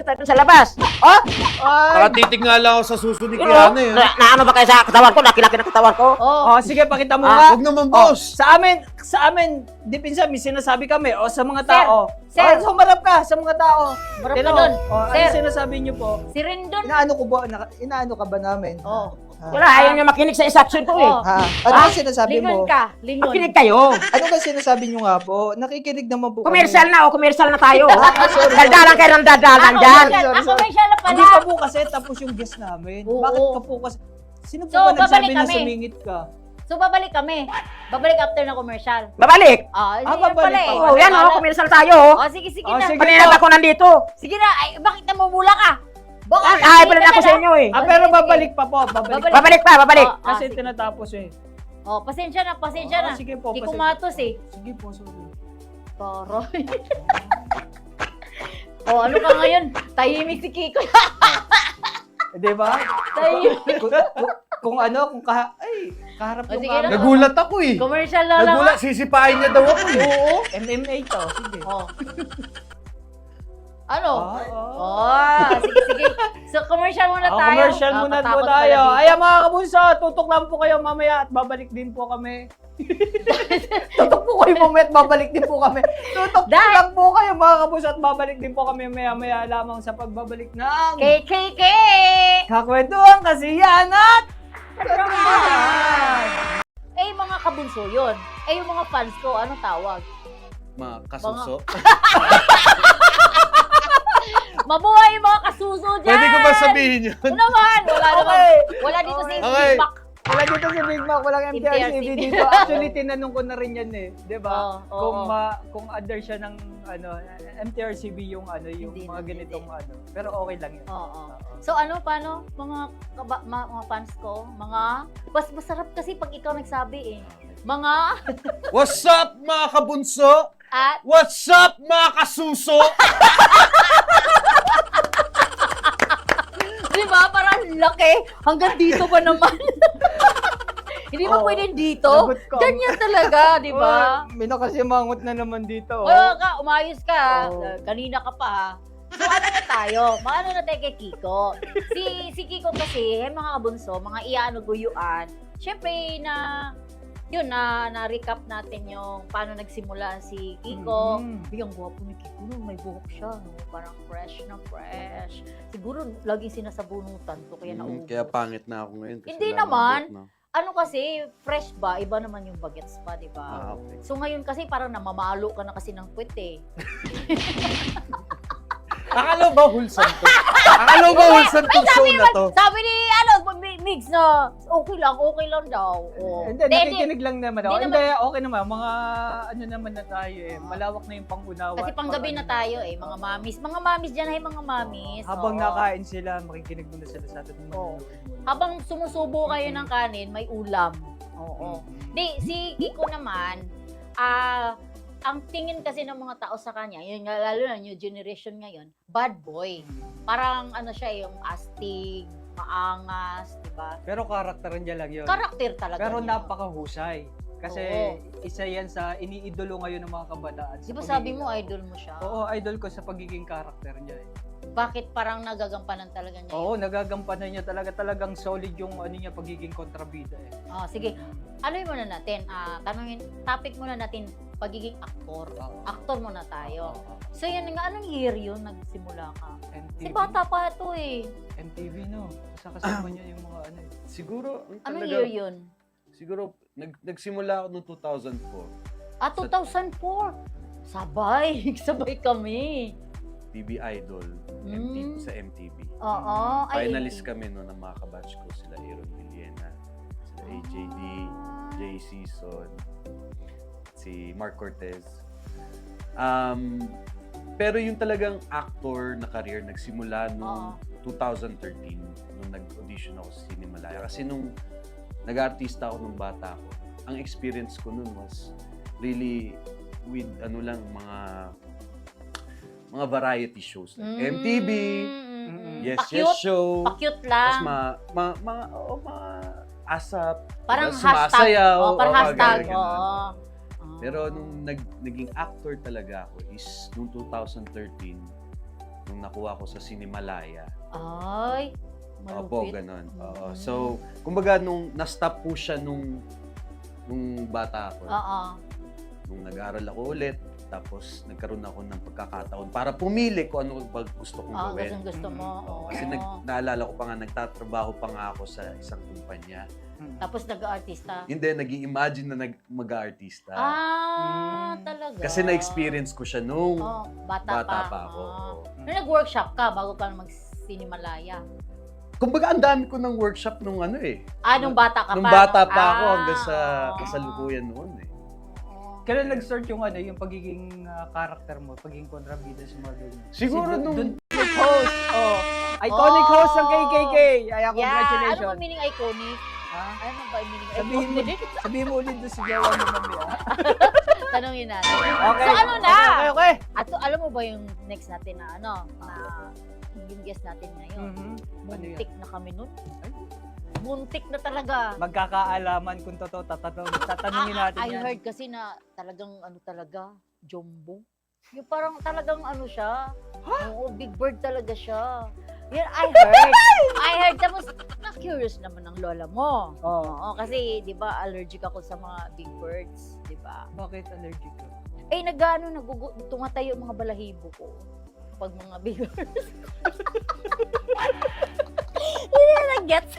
tayo sa labas. Oh? Nakatitig nga lang ako sa suso ni Kiana eh. Naano ba kayo sa katawan ko? Laki-laki na katawan ko? Oh, sige, pakita mo nga. Huwag naman, boss. Sa amin, di pinsan, may sinasabi kami, sa mga tao. Sir. Sumarap ka sa mga tao. Marap ka Tino, doon. ano Sir. sinasabi niyo po? Si Rendon. Inaano ka ba namin? Oh. Wala, ayaw niya makinig sa instruction ko eh. Oh. Ha? Ano ang sinasabi Lingon mo? ka. Lingon. Makinig kayo. Ano ang sinasabi nyo nga po? Nakikinig naman po Commercial na, commercial na tayo. sorry. Daldalan kayo ng daldalan dyan. sorry. Siya na pala. Hindi pa po kasi tapos yung guest namin. Oo. Bakit ka po kasi? Sino po So, ba nagsabi babalik na kami. sumingit ka? So, babalik kami. Babalik after ng commercial. Babalik. Yan babalik pala pa. eh. Oh, yan oh, commercial tayo oh. Sige, sige Oh, na. sige. Kanina pa ako nandito. Sige na. Ay, bakit namumula ka? Baka Ay, pala na ako sa inyo eh. Pero babalik pa po. Babalik. Babalik pa, babalik. Oh, Kasi sige. tinatapos eh. Oh, pasensya na, pasensya na. Sige po. Di pasensya. kumatos eh. Sige po, sorry. Toroy. Oh, ano ka ngayon? Tahimik si Kiko. Di ba? Tahimik. Kung kaharap Oh, yung sige camera. na. Nagulat ako eh. Commercial na lang. Nagulat, sisipain niya daw ako eh. Oo. MMA to. Sige. Oh. Ano? Ah, sige, sige. So, commercial muna tayo. Commercial muna po Katakot tayo. pala dito. Ayan mga kabunso, tutok lang po kayo mamaya at babalik din po kami. Tutok po kayo mamaya at babalik din po kami. Tutok lang po kayo mga kabunso at babalik din po kami maya-maya lamang sa pagbabalik ng KKK! Kakwentuhan Kasiyahan at Eh, mga kabunso yun. Eh, yung mga fans ko, anong tawag? Mga kasuso. Mabuhay yung mga kasuso dyan! Pwede ko ba sabihin yun? Ano naman? Wala naman. Okay. Wala dito si Okay. Big Mac. wala dito si Big Mac, walang MTRCB MTRCB. dito. Actually, tinanong ko na rin yan eh. 'Di ba? Oo, Kung under siya ng MTRCB yung Hindi mga na, ganitong hindi. Pero okay lang yun. Oo. So ano, paano? Mga fans ko, mas masarap kasi pag ikaw nagsabi eh. Mga, What's up mga kabunso? at, What's up mga kasuso? di ba? Parang laki. Hanggang dito ba naman? Hindi ba Oo. pwedeng dito? Lagot ka. Ganyan talaga, di ba? May nakasimangot na naman dito. Oo ka, umayos ka. Oo. Kanina ka pa ha. So ano na tayo? Maano na tayo kay Kiko? Si Kiko kasi, mga kabunso, mga iyaano guyuan, syempre na-recap natin yung paano nagsimula si Kiko. Yung gwapo ni Kiko, no, may buhok siya, no? Parang fresh na fresh. Siguro laging sinasabunutan to, kaya naubos. Kaya pangit na ako ngayon. kasi Hindi wala naman. akong buhok, no? Ano kasi, fresh ba? Iba naman yung bagets pa, di ba? Okay. So ngayon kasi parang namamalo ka na kasi ng puwet eh. Akala ba wholesome to? Akala ba wholesome tong show na to? Sabi ni, Migs na, okay lang daw. Oh. Hindi, nakikinig lang naman ako. Hindi Hindi, okay naman. Mga naman na tayo eh. Malawak na yung pangunawa. Kasi panggabi na tayo eh, mga mamis. Mga mamis dyan ay mga mamis. Habang oo. nakain sila, makikinig muna sila sa atin. Oo. Habang sumusubo kayo ng kanin, may ulam. Oo. Di, si Kiko naman, ang tingin kasi ng mga tao sa kanya, yun nga, lalo na new generation ngayon, bad boy. Parang ano siya, yung astig, maangas, di ba? Pero karakter niya lang yun. Karakter talaga Pero niya. napakahusay. Kasi isa yan sa iniidolo ngayon ng mga kabataan. Di ba sabi mo, idol mo siya? Oo, idol ko sa pagiging karakter niya eh. Bakit parang nagagampanan talaga niya? Oo, nagagampanan niya talagang solid yung pagiging kontrabida eh. Sige. Ano muna natin? Topic muna natin, pagiging aktor. Aktor muna tayo. So yan nga, anong year yun nagsimula ka? MTV. Si bata pa ito eh. MTV no. Kasama niya yung mga ano eh. Siguro, Anong year yun? Siguro, nagsimula ako noong 2004. 2004. Sabay. Sabay kami. PB Idol sa MTV. Oo. Finalist kami noon ng mga kabatch ko. Sila Aaron Villena, sila AJD, Jay Season, si Mark Cortez. Pero yung talagang actor na career nagsimula noong 2013 nung nag-audition ako sa Cinemalaya. Kasi nung nag-artista ako nung bata ako, ang experience ko noon was really with mga variety shows like MTV, Yes Pa-cute. Yes Show, Pa-cute tapos lang. mga asap, Parang diba, hashtag. sumasayaw, Parang hashtag. ganun. Oo. Pero nung naging actor talaga ako is noong 2013, nung nakuha ko sa Sinimalaya. Ay, Opo, malupit. ganun. Oo. Mm. So, kumbaga, nung na-stop po siya nung bata ako, Oo. nung nag-aaral ako ulit, tapos nagkaroon ako ng pagkakataon para pumili kung ano ba gusto kong Ah, gawin. gusto mo. Oo, Oo. kasi naalala ko pa nga, nagtatrabaho pa nga ako sa isang kumpanya. Tapos nag-aartista. Hindi, nag-i-imagine na mag-aartista. Talaga. Kasi na-experience ko siya nung Oh, bata pa ako. Nung nag-workshop ka bago ka mag-Sinimalaya. Kumbaga, ang dami ko ng workshop nung ano eh. Nung bata ka pa. Nung bata pa ako hanggang sa oo. kasalukuyan noon eh. Oo. Kailan nag-start yung yung pagiging character mo, pagiging kontrabida sa mga ganyan? Siguro Kasi nung... dun host, iconic host ng KKK. Ay, Yeah, ano congratulations. ba meaning iconic? Ha? Ano ba yung meaning Sabihin mo, iconic? sabihin mo ulit doon sa jawa mo mamaya. Tanongin natin. Okay. So ano na? Okay. At alam mo ba yung next natin na na yung guest natin ngayon? Mhm. Ano yan? Muntik na kami nun. Muntik na talaga. Magkakaalaman kung totoo, tatanungin natin I yan. heard kasi na talagang ano talaga, jumbo. Yung parang talagang ano siya. Oo, big bird talaga siya. Yan, I heard. I heard. Tapos, na-curious naman ng lola mo. Oo. Oo, kasi, di ba, allergic ako sa mga big birds. Di ba? Bakit allergic ka? Eh, tumatayo yung mga balahibo ko. Pag mga big birds. Hindi na nag-gets.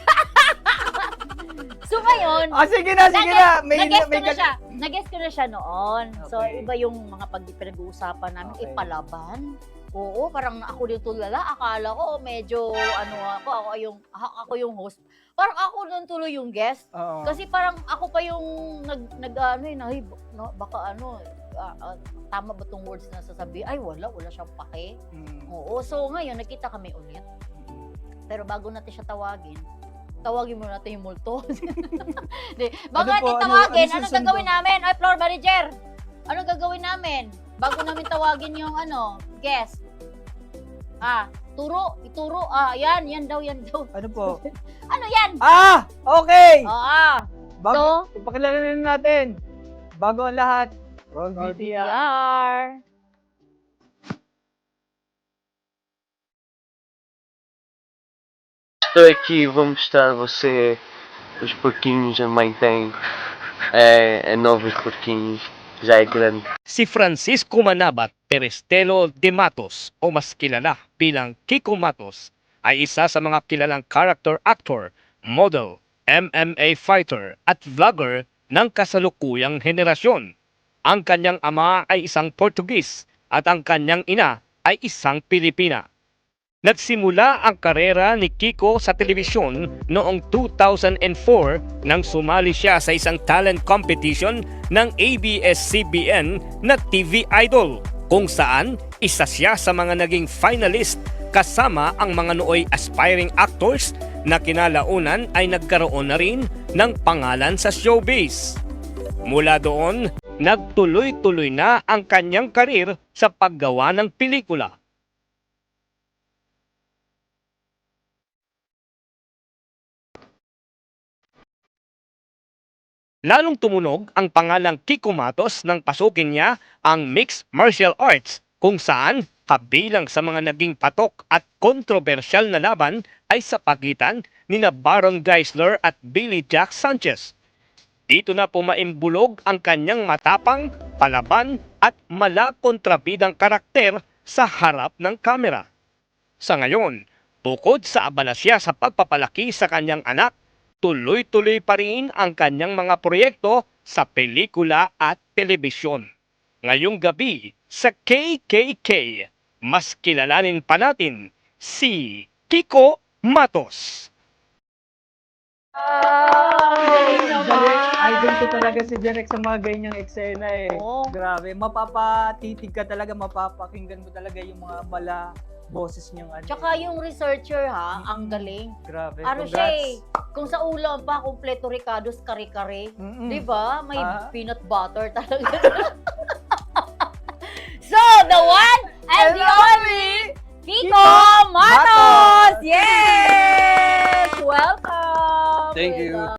So, ngayon, Sige na. Nag-guess ko na siya noon. So, Okay. iba yung mga pinag-uusapan namin, Okay. palaban. Oo, parang ako din tulala. Akala ko medyo, ako yung host. Parang ako nun tuloy yung guest. Oo. Kasi parang ako pa yung baka tama ba tong words na sasabihin? Ay, wala siyang pake. Oo, so ngayon, nagkita kami ulit. Pero bago natin siya tawagin muna natin yung multo. Bago Ano po? natin tawagin, Ano anong susunod? gagawin namin? Ay, floor manager! Anong gagawin namin? Bago namin tawagin yung guest. Ituro. Yan daw. Ano po? Ano yan? Okay! So, Ipakilala natin. Bago ang lahat. Roll VTR. VTR. Estou aqui, vou mostrar a você os porquinhos a mãe tem. É novos porquinhos, já é grande. Si Francisco Manabat Perestelo de Matos o mas kilala bilang Kiko Matos ay isa sa mga kilalang character actor, model, MMA fighter at vlogger ng kasalukuyang henerasyon. Ang kanyang ama ay isang Portugis at ang kanyang ina ay isang Pilipina. Nagsimula ang karera ni Kiko sa telebisyon noong 2004 nang sumali siya sa isang talent competition ng ABS-CBN na TV Idol, kung saan isa siya sa mga naging finalist kasama ang mga nooy aspiring actors na kinalaunan ay nagkaroon na rin ng pangalan sa showbiz. Mula doon, nagtuloy-tuloy na ang kanyang karir sa paggawa ng pelikula. Lalong tumunog ang pangalang Kiko Matos nang pasukin niya ang mixed martial arts, kung saan kabilang sa mga naging patok at kontrobersyal na laban ay sa pagitan nina Baron Geisler at Billy Jack Sanchez. Dito na pumaimbulog ang kanyang matapang, palaban at malakontrabidang karakter sa harap ng kamera. Sa ngayon, bukod sa abala siya sa pagpapalaki sa kanyang anak, tuloy-tuloy pa rin ang kanyang mga proyekto sa pelikula at telebisyon. Ngayong gabi sa KKK, mas kilalanin pa natin si Kiko Matos. Idol ko talaga si Derek sa mga ganyang eksena eh. Oo. Grabe, mapapatitig ka talaga, mapapakinggan mo talaga yung mga boses niyang Tsaka yung researcher ang galing. Grabe, Ano congrats. siya kung sa ulam pa, kompleto ricados, kare-kare. Mm-mm. Di ba? May Ah. peanut butter talaga. So, the one and the only Kiko Matos! Yes! Welcome! Thank you.